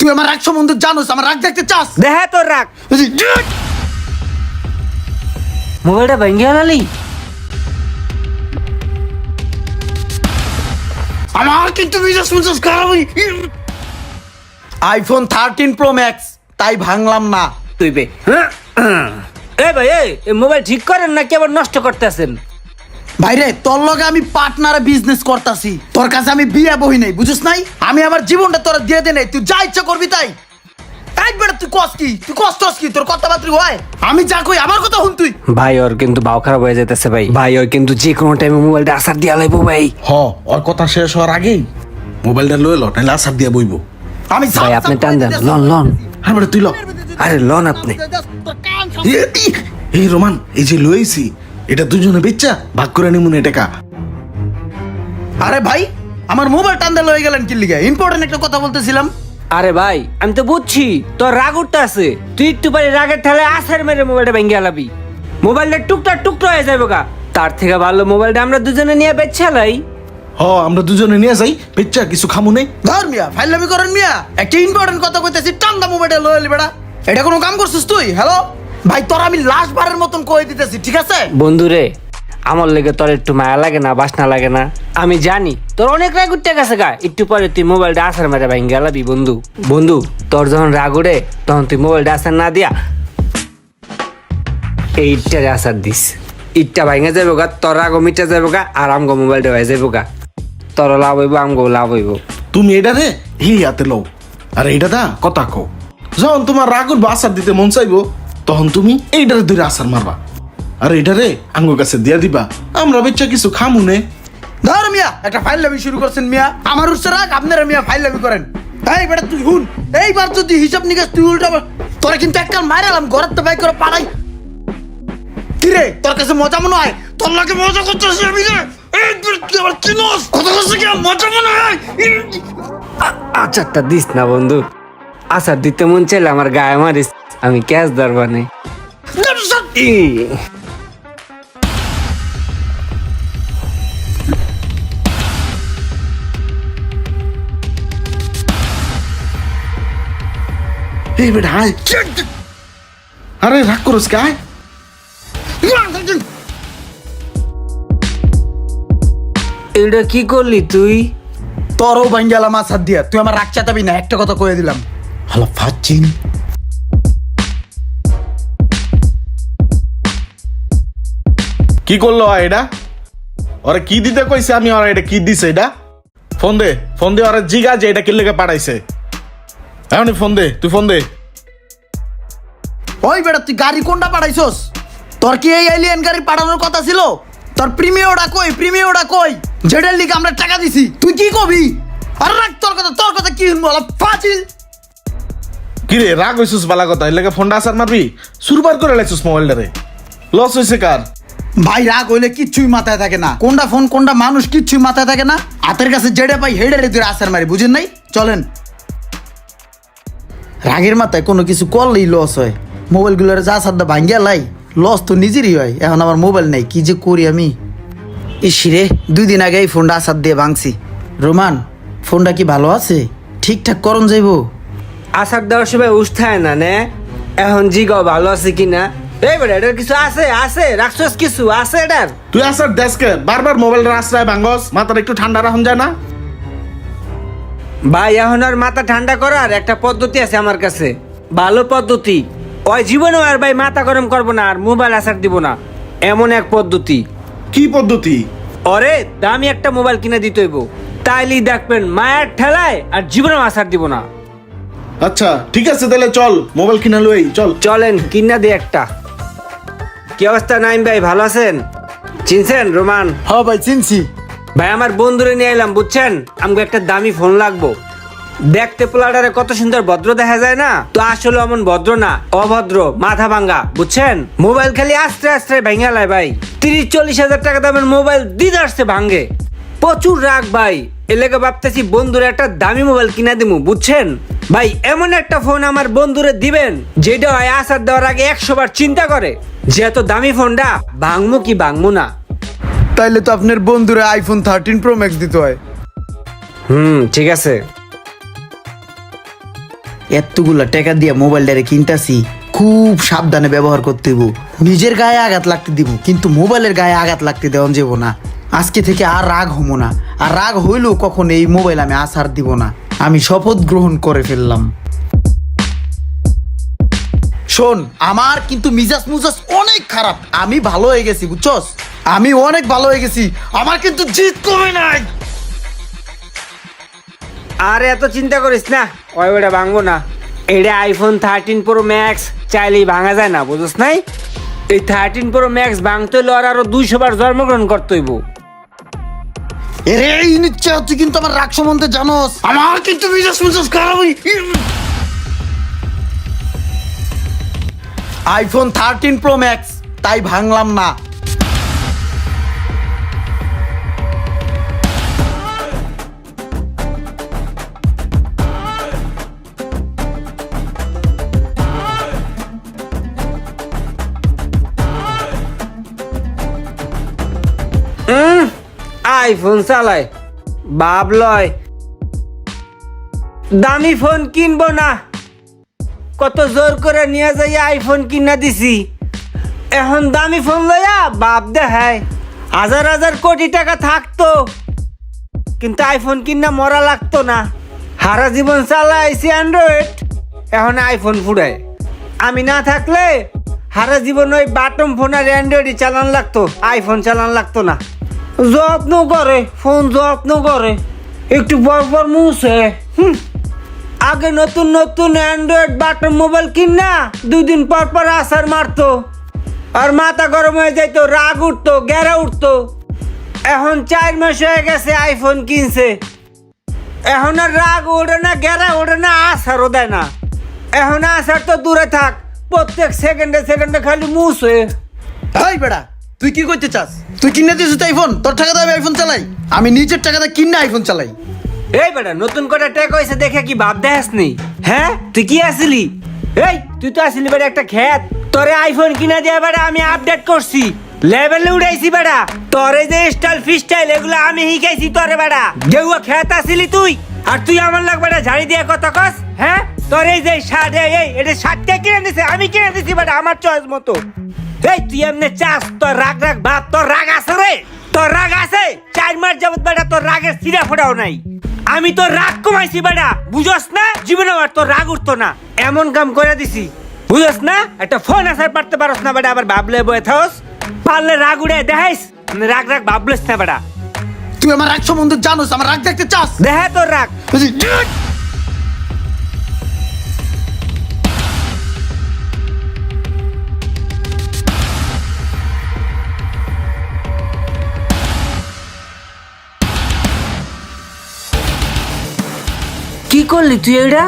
তুই আমার রাগ সম্বন্ধে জানোস, আমার রাগ দেখতে চাস? দেহে তোর রাগ। মোবাইলটা ভেঙে গেলি? আমার কিন্তু বিজনেস খারাপ। আইফোন 13 প্রো ম্যাক্স, তাই ভাঙলাম না। তুই বে এ ভাই এই মোবাইল ঠিক করেন নাকি আবার নষ্ট করতেছেন? ভাইরে তোর লগে আমি পার্টনারে বিজনেস করতাছি, তোর কাছে আমি বিয়ে বহি নাই, বুঝিস নাই? আমি আমার জীবনটা তোরা দিয়ে দে নাই, তুই যা ইচ্ছা করবি তাই। একবার তুই কস কি, তুই কষ্টস কি, তোর কথাবার্তা হয়? আমি যা কই আমার কথা শুন তুই। ভাই ওর কিন্তু ভাও খারাপ হয়ে যাইতেছে ভাই। ভাই ওই কিন্তু যে কোনো টাইমে মোবাইলটা আসার দিয়া লাইবো ভাই। ওর কথা শেষ হওয়ার আগেই মোবাইলটা লয়ে লো, নাহলে আসার দিয়া বইব। আমি ভাই আপনি টান দেন, লন লন। হ্যাঁ তুই ল। আরে লন আপনি। এই রোমান, এই যে লইছি এটা দুজনে বেচ্চা ভাগ করে নিমুনে টাকা। আরে ভাই আমার মোবাইল টান্দা লয়ে গেলেন কি লিগে? ইম্পর্টেন্ট একটা কথা বলতেছিলাম। আরে ভাই আমি তো বুঝছি তোর রাগ উঠতে আছে, তুই একটু পারে রাগের ঠেলে আসার মেরে মোবাইলটা ভেঙে গেলাবি, মোবাইলটা টুকটা হয়ে যাবে গা। তার থেকে ভালো মোবাইলটা আমরা দুজনে নিয়ে বেচালাই। আমরা দুজনে নিয়ে যাই, বেচ্চা কিছু খামু নেই। ধর মিয়া, ফাইলামি করেন মিয়া। একটা ইম্পর্টেন্ট কথা কইতেছি, টান্দা মোবাইলটা লয়ে এলি বেটা। এটা কোনো কাম করছিস তুই? হ্যালো ভাই, তোর আমি লাস্ট বারের মতন কই দিতেছি, ঠিক আছে? বন্ধুরে আমার লেগে তোর একটু মায়া লাগে না, বাসনা লাগে না? আমি জানি তোর অনেক রাগ উঠতে গেছে গা, একটু পরে তুই মোবাইলটা আসার মেরে ভেঙে গেলাবি। বন্ধু বন্ধু তোর যখন রাগ উঠে তখন তুই মোবাইলটা আসার না দিয়া এই ইটটারে আসার দিস, ইটটা ভেঙে যাবো গা, তোর রাগও মিটে যাবো গা, আর আমগো মোবাইলটা হয়ে যাবো গা। তোর লাভ হইব, আমগো লাভ হইব। তুমি এটা রে এই হাতে লও, আর এইটা দা কথা কও। যখন তোমার রাগুর আসার দিতে মন চাইবো তখন তুমি এইটারে ধরে আসার মারবা, আর এইটারে আঙ্গুর কাছে দিয়া দিবা, আমরা বেচ্চা কিছু খামু নে। ধর মিয়া, একটা ফাইলামি শুরু করছেন মিয়া। আমার উৎসাহ রাখ, আপনারা মিয়া ফাইলামি করেন। এই বেটা তুই হুন, এইবার যদি হিসাব নিকাশ তুই উল্টা তোরা কিন্তু এককাল মারালাম, ঘরের তো বাই করে পাড়াই। কি রে তোর কাছে মজা মনে হয়? তোর লাগে মজা করতেছি আমি রে। তুই আবার কি নস কথা করছিস কি? মজা মনে হয়? আচারটা দিস না বন্ধু, আচার দিতে মন চাইলে আমার গায়ে মারিস, আমি ক্যাশ ধরবানে। এই বেটা হাই, আরে রাগ করস কে? এটা কি করলি তুই? তোরও ভাঙ গেলাম আসার দিয়া, তুই আমার রাগ চাতাবি না, একটা কথা কয়ে দিলাম। হালা ফাচিন। কি করলো এটা? ওরে কি দিতে কইছে? আমি ওরা এটা কি দিছে? এটা ফোন দে, ফোন দে ওরা জিগা যে এটা কি লেগে পাঠাইছে। এমনি ফোন দে, তুই ফোন দে। ওই বেটা তুই গাড়ি কোনটা পাঠাইছস? তোর কি এই এলিয়েন গাড়ি পাঠানোর কথা ছিল? তোর প্রিমিয়মটা কই? প্রিমিয়মটা কই? যেটার লিগে আমরা টাকা দিছি, তুই কি কবি? আর রাখ তোর কথা কি বল ফাজিল। কি রে রাগ হইছিস বালা কথা, এর লেগে ফোনটা আসার মারবি? সুরবার করে লাইছিস মোবাইলটারে। লস হইছে কার? ভাই রাগ হইলে কিচ্ছুই মাথায় থাকে না, কোনটা ফোন কোনটা মানুষ কিচ্ছুই মাথায় থাকে না। হাতের কাছে যেটা পাই হেডারে তুই আসার মারি, বুঝেন নাই? চলেন। রাগের মাথায় কোনো কিছু করলেই লস হয়। মোবাইলগুলোর যা সাদা ভাঙ্গিয়া লাই, লস তো নিজেরই হয়। এখন আমার মোবাইল নাই, কি যে করি আমি। ইসিরে 2 দিন আগে এই ফোনটা আসার দিয়ে ভাঙছি। রোমান ফোনটা কি ভালো আছে? ঠিকঠাক করন যাইব? আচার দেওয়ার সময় উঠায় না নে, এখন জিগাও ভালো আছে কিনা। এই বেটা এটার কিছু আছে? আছে রাখছস কিছু আছে এটার? তুই আসার দেশকে বারবার মোবাইলটা আশ্রয় ভাঙ্গস, মাথার একটু ঠান্ডা রাখুন যায় না? ভাই এখন আর মাথা ঠান্ডা করার একটা পদ্ধতি আছে আমার কাছে, ভালো পদ্ধতি। ওই জীবনে আর ভাই মাথা গরম করবো না, আর মোবাইল আসার দিব না, এমন এক পদ্ধতি। কি পদ্ধতি? ওরে দামি একটা মোবাইল কিনে দিতে হইব, তাইলেই দেখবেন মায়ের ঠেলায় আর জীবনে আসার দিব না। আচ্ছা ঠিক আছে, তাহলে চল মোবাইল কিনা লই চল। চলেন কিনা দিয়ে একটা। কি অবস্থা নাইম ভাই, ভালো আছেন? চিনছেন রোমান? হ্যাঁ ভাই চিনছি। ভাই আমার বন্ধুরে নিয়ে এলাম বুঝছেন, আমাকে একটা দামি ফোন লাগবো। দেখতে পোলাটারে কত সুন্দর ভদ্র দেখা যায় না, তো আসলে এমন ভদ্র না, অভদ্র, মাথা ভাঙ্গা বুঝছেন। মোবাইল খালি আস্তে আস্তে ভেঙে লাই ভাই, 30-40 হাজার টাকা দামের মোবাইল দিতে আসছে ভাঙ্গে। প্রচুর রাগ ভাই, এলাকা ভাবতেছি বন্ধুরে একটা দামি মোবাইল কিনা দিমু বুঝছেন। ভাই এমন একটা ফোন আমার বন্ধুরে দিবেন যেটা হয় আসার দেওয়ার আগে 100 বার চিন্তা করে যে এত দামি ফোনটা ভাঙমু কি ভাঙমু না। তাইলে তো আপনার বন্ধুরে আইফোন 13 প্রো ম্যাক্স দিতে হয়। ঠিক আছে। এতগুলা টাকা দিয়ে মোবাইলটারে কিনতাছি, খুব সাবধানে ব্যবহার করতে হইব। নিজের গায়ে আঘাত লাগতে দিব, কিন্তু মোবাইলের গায়ে আঘাত লাগতে দেওয়া যাব না। আজকে থেকে আর রাগ হবো না, আর রাগ হইলেও কখন এই মোবাইল আমি আসার দিব না। আমি শপথ গ্রহণ করে ফেললাম। শোন, আমার কিন্তু মিজাজ মুজাজ অনেক খারাপ। আমি ভালো হয়ে গেছি, বুঝছস? আমি অনেক ভালো হয়ে গেছি, আমার কিন্তু জিত কমে নাই। আর এত চিন্তা করিস না, ওই বেটা ভাঙবো না। এটা আইফোন 13 প্রো ম্যাক্স, চাইলেই ভাঙা যায় না, বুঝছ নাই? এই 13 প্রো ম্যাক্স ভাঙতে হলে আর আরো 200 বার জন্মগ্রহণ করতে হইব। এরে এই নিচ্ছে, তুই কিন্তু আমার রাগ সম্বন্ধে জানোস। আমার কিন্তু মিজাজ মুজাজ খারাপ। আইফোন 13 প্রো ম্যাক্স, তাই ভাঙলাম না। আইফোন চালায় বাপ লয়, দামি ফোন কিনবো না। কত জোর করে নিয়ে যাই আইফোন কিনা দিছি, এখন দামি ফোন লইয়া বাপ দেখায়। হাজার হাজার কোটি টাকা থাকতো, কিন্তু আইফোন কিনা মরা লাগতো না। সারা জীবন চালাইছি অ্যান্ড্রয়েড, এখন আইফোন ফুড়ায়। আমি না থাকলে সারা জীবন ওই বাটম ফোন আর অ্যান্ড্রয়েডই চালান লাগতো, আইফোন চালান লাগতো না। যত্ন করে ফোন, যত্ন করে, একটু পর পর মুছে। আগে নতুন নতুন অ্যান্ড্রয়েড বাটন মোবাইল কিনা 2 দিন পর পর আসার মারতো, আর মাথা গরম হয়ে যাইতো, রাগ উঠতো, গেরা উঠতো। এখন 4 মাস হয়ে গেছে আইফোন কিনছে, এখন আর রাগ ওঠে না, গেরা ওঠে না, আসারও দেয় না। এখন আসার তো দূরে থাক, প্রত্যেক সেকেন্ডে সেকেন্ডে খালি মুছে। এই বেটা, তুই কি করতে চাস? তুই কিনে দিছিস আইফোন, তোর টাকা দিয়ে আমি আইফোন চালাই? আমি নিজের টাকা দিয়ে কিনে আইফোন চালাই। এই বেটা, নতুন করে টেক হয়েছে দেখে কি ভাব দেখাস নি? হ্যাঁ, তুই কি আসিলি? এই তুই তো আসিলি বেটা একটা খ্যাত। তোরে আইফোন কিনা দিয়ে বেটা আমি আপডেট করছি, লেভেলে উঠাইছি বেটা। তোরে যে স্টাইল ফিস্টাইল এগুলো আমি শিখাইছি তোরে বেটা। গেউয়া খ্যাত আসিলি তুই, আর তুই আমার লাগ বেটা ঝাড়ি দিয়ে কথা কস? হ্যাঁ, তোর এই যে শার্ট, এই এটা শার্টটা কিনে দিছে, আমি কিনে দিছি বেটা আমার চয়েস মতো। এই তুই এমনি চাস, তোর রাগ রাগ ভাব, তোর রাগ আছে রে, তোর রাগ আছে। 4 মাস যাবত বেটা তোর রাগের সিরা ফোটাও নাই। আমি তোর রাগ কমাইছি বেটা, বুঝস না? জীবনে আর তোর রাগ উঠতো না, এমন কাম করে দিছি, বুঝস না? একটা ফোন আসার পারতে পারস না বেটা, আবার ভাবলে বয়ে থাকস। পারলে রাগ উড়ে দেখাইস, রাগ রাগ ভাবলিস না বেটা। তুই আমার রাগ সম্বন্ধে জানোস, আমার রাগ দেখতে চাস? দেখা তোর রাগ। কি করলি তুই? এটা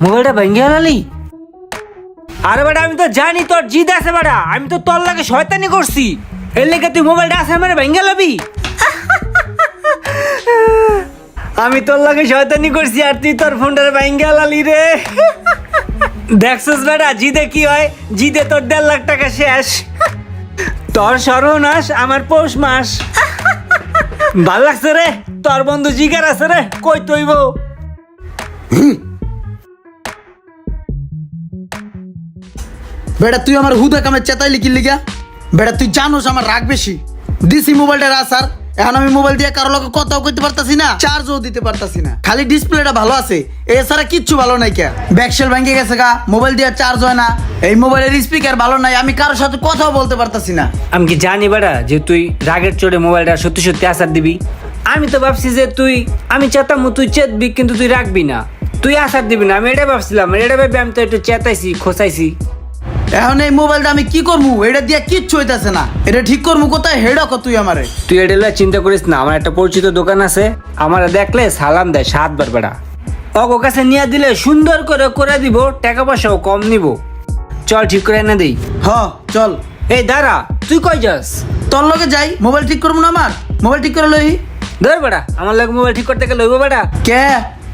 মোবাইলটা ভেঙে গেলি? আরে বেটা, আমি তো জানি তোর জিদ আছে বেটা, আমি তো তোর লাগে শয়তানি করছি, এর লেগে তুই মোবাইলটা আছে মানে ভেঙে গেলবি? আমি তোর লাগে শয়তানি করছি আর তুই তোর ফোনটা ভেঙে গেলি রে। দেখছিস বেটা জিদে কি হয়? জিদে তোর 1.5 লাখ টাকা শেষ, তোর সর্বনাশ আমার পৌষ মাস। ভাল লাগছে রে, তোর বন্ধু জিগার আছে রে, কই তৈব। বেটা তুই আমার হুদা কামে চেতাইলি কি লিগা? বেটা তুই জানোস আমার রাগ বেশি। দিছি মোবাইলটা আসার, এখন আমি মোবাইল দিয়ে কারো লোক কথাও কইতে পারতাছি না, চার্জও দিতে পারতাছি না। খালি ডিসপ্লেটা ভালো আছে, এছাড়া কিচ্ছু ভালো নাই। কে ব্যাকসেল ভেঙে গেছে গা, মোবাইল দিয়ে চার্জ হয় না, এই মোবাইলের স্পিকার ভালো নাই, আমি কারোর সাথে কথাও বলতে পারতাছি না। আমি কি জানি বেটা যে তুই রাগের চড়ে মোবাইলটা সত্যি সত্যি আসার দিবি? আমি তো ভাবছি যে আমি চেতাম তুই চেতবি, কিন্তু তুই রাখবি না, তুই আসার দিবি না। আমি এটা ভাবছিলাম, এটা ভেবে আমি তো একটু চেতাইছি, খোঁচাইছি। এখন এই মোবাইলটা আমি কি করবো? এটা দিয়ে কিচ্ছু হইতাছে না, এটা ঠিক করবো কোথায়? হেড তুই আমারে। তুই এটা লইয়া চিন্তা করিস না, আমার একটা পরিচিত দোকান আছে, আমার দেখলে সালাম দেয় 7 বার বেটা। ওর কাছে নিয়ে দিলে সুন্দর করে দিব, টাকা পয়সাও কম নিব। চল ঠিক করে এনে দেই। হ চল। এই দাঁড়া, তুই কই যাস? তোর লগে যাই, মোবাইল ঠিক করবো না? আমার মোবাইল ঠিক করে লই। ধর বেটা, আমার লাগে মোবাইল ঠিক করতে গেলে লইব বেটা? কে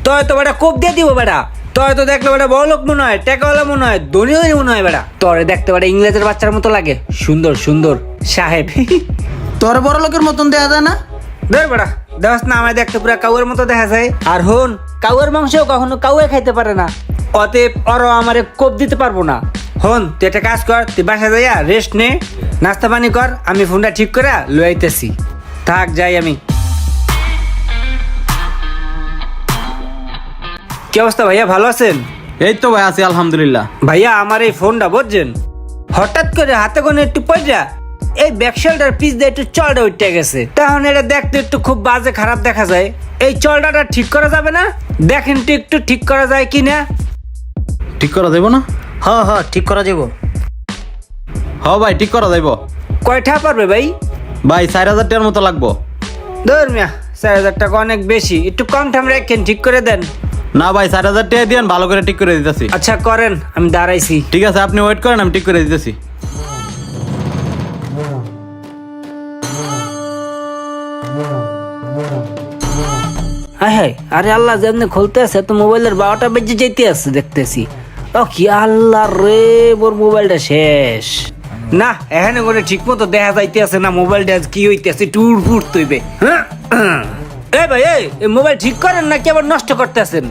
তোর তো বেটা কোপ দিয়ে দিব বেটা। তোর তো দেখলে বেটা বড় লোক মনে হয়, টাকাওয়ালা মনে হয়, ধনী মনে হয় বেটা। তোরে দেখতে বেটা ইংরেজের বাচ্চার মতো লাগে, সুন্দর সুন্দর সাহেব। তোর বড় লোকের মতন দেয়া যায় না? ধর বেটা, দেখাস না আমায় দেখতে পুরা কাউয়ের মতো দেখা যায়। আর হন, কাউয়ের মাংস কখনো কাউয়ে খাইতে পারে না, অতএব ওরও আমারে কোপ দিতে পারবো না। হন তুই একটা কাজ কর, তুই বাসা যাইয়া রেস্ট নে, নাস্তা পানি কর, আমি ফোনটা ঠিক করে লই আইতেছি। থাক যাই আমি। কি অবস্থা ভাইয়া, ভালো আছেন? এই তো ভাই আছি আলহামদুলিল্লাহ। ভাইয়া আমার এই ফোনটা বুঝছেন হঠাৎ করে হাতে কোনে একটু পয়সা এই ব্যাকশেলটার পিস দিয়ে একটু চলটা উঠে গেছে, তখন এটা দেখতে একটু খুব বাজে খারাপ দেখা যায়। এই চলটাটা ঠিক করা যাবে না? দেখেন তো একটু ঠিক করা যায় কি না। ঠিক করা যাইব না? হ ঠিক করা যাব। হ ভাই ঠিক করা যাইব। কয়টা পারবে ভাই? ভাই 4000 টাকার মতো লাগবো। ধর মিয়া 4000 টাকা অনেক বেশি, একটু কম ঠাম রাখেন, ঠিক করে দেন। না ভাই 4000 টাকা দিয়েন, ভালো করে ঠিক করে দিতেছি। আচ্ছা করেন, আমি দাঁড়াইছি। ঠিক আছে আপনি ওয়েট করেন, আমি ঠিক করে দিতেছি। হ্যাঁ হ্যাঁ, আরে আল্লাহ যেমনি খুলতে আছে তো মোবাইলের 12টা বেজে যেতে আছে দেখতেছি। ও কি আল্লাহ রে, মোর মোবাইলটা শেষ। না এখানে করে ঠিক মতো দেখা যাইতে আছে না, মোবাইলটা আজ কি হইতেছে, টুর ফুট তৈবে। এ ভাই এই মোবাইল ঠিক করেন নাকি আবার নষ্ট করতেছেন?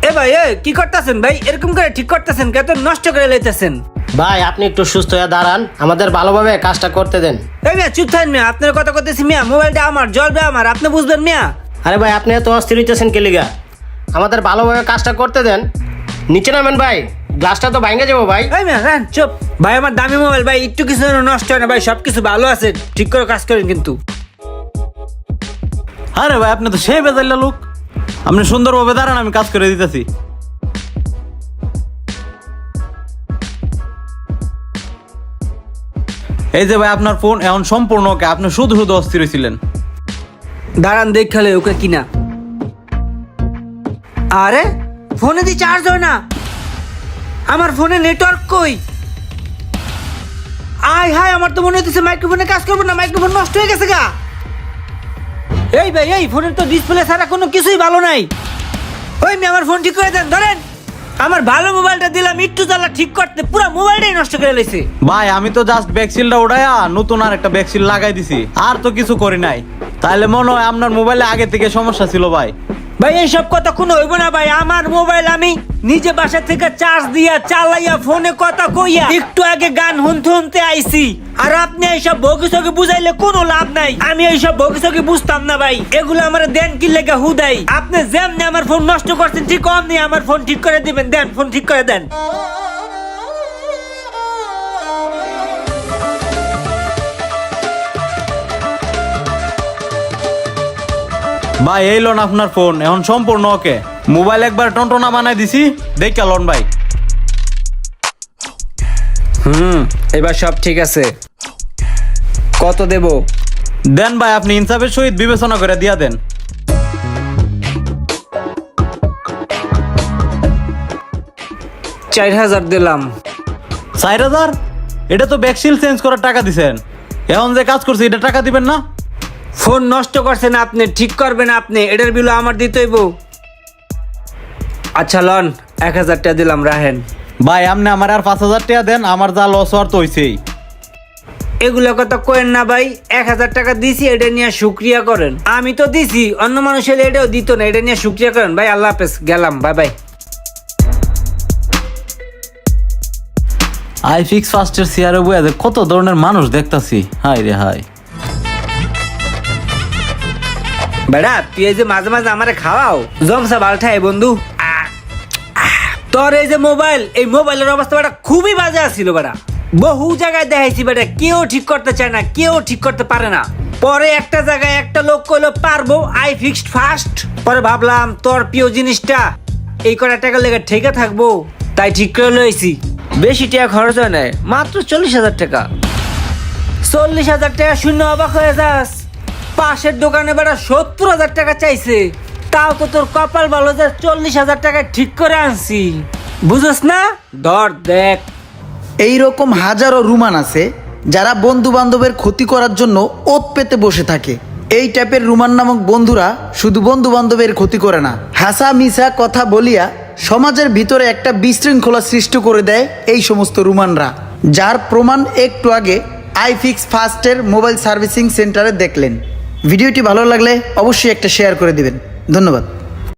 এ ভাই কি করতেছেন ভাই, এরকম করে ঠিক করতেছেন কত নষ্ট করে লইতেছেন? ভাই আপনি একটু সুস্থ হয়ে দাঁড়ান, আমাদের ভালোভাবে কাজটা করতে দেন। এই মিয়া চুপ থাকেন মিয়া, আপনার কথা কইতেছি মিয়া, মোবাইলটা আমার, জ্বলবে আমার, আপনি বুঝবেন মিয়া। আরে ভাই আপনি এত অস্থির হইতেছেন কে লিগা? আমাদের ভালোভাবে কাজটা করতে দেন। নিচে নামেন ভাই, গ্লাসটা তো ভাঙে যাবো ভাই। এই মিয়া রান চুপ ভাই, আমার দামি মোবাইল ভাই, একটু কিছু যেন নষ্ট হয় না ভাই, সবকিছু ভালো আছে, ঠিক করে কাজ করেন কিন্তু। আরে ভাই আপনি তো সেই বেজাইলা লোক, আপনি সুন্দরভাবে দাঁড়ান, আমি কাজ করে দিতেছি। এই যে ভাই আপনার ফোন এখন সম্পূর্ণ ওকে, আপনি শুধু শুধু অস্থির হয়েছিলেন। দাঁড়ান দেখালে ওকে কিনা। আরে ফোনে দি চার্জ হয় না, আমার ফোনে নেটওয়ার্ক কই? আয় হায়, আমার তো মনে হচ্ছে মাইক্রোফোনে কাজ করবো না, মাইক্রোফোন নষ্ট হয়ে গেছে গা। এই ভাই এই ফোনের তো ডিসপ্লে ছাড়া কোনো কিছুই ভালো নাই। ওই মেয়ে আমার ফোন ঠিক করে দেন, ধরেন। আমার ভালো মোবাইলটা দিলাম একটু জ্বালা ঠিক করতে, পুরো মোবাইলটাই নষ্ট করে লইছে। ভাই আমি তো জাস্ট ব্যাকসিলটা উঠাইয়া নতুন আর একটা ব্যাকসিল লাগাই দিছি, আর তো কিছু করি নাই। তাহলে মনে হয় আপনার মোবাইলে আগে থেকে সমস্যা ছিল ভাই। ভাই এইসব কথা কোনো হইব না ভাই, আমার মোবাইল আমি নিজে বাসা থেকে চার্জ দিয়া চালাইয়া ফোনে কথা কইয়া একটু আগে গান শুনতে আইছি, আর আপনি এইসব বগিসগি বুঝাইলে কোনো লাভ নাই। আমি এইসব বগিসগি বুঝতাম না ভাই, এগুলো আমার দেন কি লেগে হুদাই। আপনি যেমনি আমার ফোন নষ্ট করছেন ঠিক অমনি আমার ফোন ঠিক করে দিবেন, দেন ফোন ঠিক করে দেন। ভাই এই লোন আপনার ফোন এখন সম্পূর্ণ ওকে, মোবাইল একবার টনটনা বানাই দিছি, দেখা লোন ভাই। এবার সব ঠিক আছে, কত দেব? দেন ভাই, আপনি ইনসাফের সহিত বিবেচনা করে দিয়া দেন। 4000 দিলাম। 4000? এটা তো ব্যাকশিল চেঞ্জ করার টাকা দিছেন, এখন যে কাজ করছে এটা টাকা দিবেন না? ফোন নষ্ট করছেন আপনি, ঠিক করবেন আপনি, এটার বিল আমার দিতে হইব। আচ্ছা লন 1000 টাকা দিলাম, রাহেন। ভাই আপনি আমার আর 5000 টাকা দেন, আমার যা লস হওয়ার তো হইছেই। এগুলো কথা কইেন না ভাই, 1000 টাকা দিছি, এটা নিয়ে শুকরিয়া করেন। আমি তো দিছি, অন্য মানুষ হলে এটাও দিত না, এটা নিয়ে শুকরিয়া করেন ভাই। আল্লাহ হাফেজ, গেলাম, বাই বাই। আই ফিক্স ফাস্টের সিয়ারে বইয়া কত ধরনের মানুষ দেখতাছি, হাই রে হাই। বেড়া তুই এই যে মাঝে মাঝে আমারে খাওয়াও, জমসা বালঠাই বন্ধু। তোর এই যে মোবাইল, এই মোবাইলের অবস্থা বেটা খুবই বাজে আছিল বেটা, বহু জায়গায় দেখাইছি বেটা, কেউ ঠিক করতে চায় না, কেউ ঠিক করতে পারে না। পরে একটা জায়গায় একটা লোক কইলো পারবো, আই ফিক্সড ফাস্ট। পরে ভাবলাম তোর প্রিয় জিনিসটা এই কটা টাকা লেগে ঠেকে থাকবো, তাই ঠিক করে লইছি। বেশি টাকা খরচ হয় নাই, মাত্র 40,000 টাকা। 40,000 টাকা শূন্য অবাক হয়ে যাস, পাশের দোকানে বেটা 70,000 টাকা চাইছে, তাও তো তোর কপাল ভালো যে 40,000 টাকা ঠিক করে আনছি, বুঝছ না? ধর দেখ। এইরকম হাজারো রুমান আছে যারা বন্ধু বান্ধবের ক্ষতি করার জন্য ওত পেতে বসে থাকে। এই টাইপের রুমান নামক বন্ধুরা শুধু বন্ধু বান্ধবের ক্ষতি করে না, হাসা মিশা কথা বলিয়া সমাজের ভিতরে একটা বিশৃঙ্খলা সৃষ্টি করে দেয় এই সমস্ত রুমানরা, যার প্রমাণ একটু আগে আই ফিক্স ফাস্টের মোবাইল সার্ভিসিং সেন্টারে দেখলেন। ভিডিওটি ভালো লাগলে অবশ্যই একটা শেয়ার করে দিবেন। ধন্যবাদ।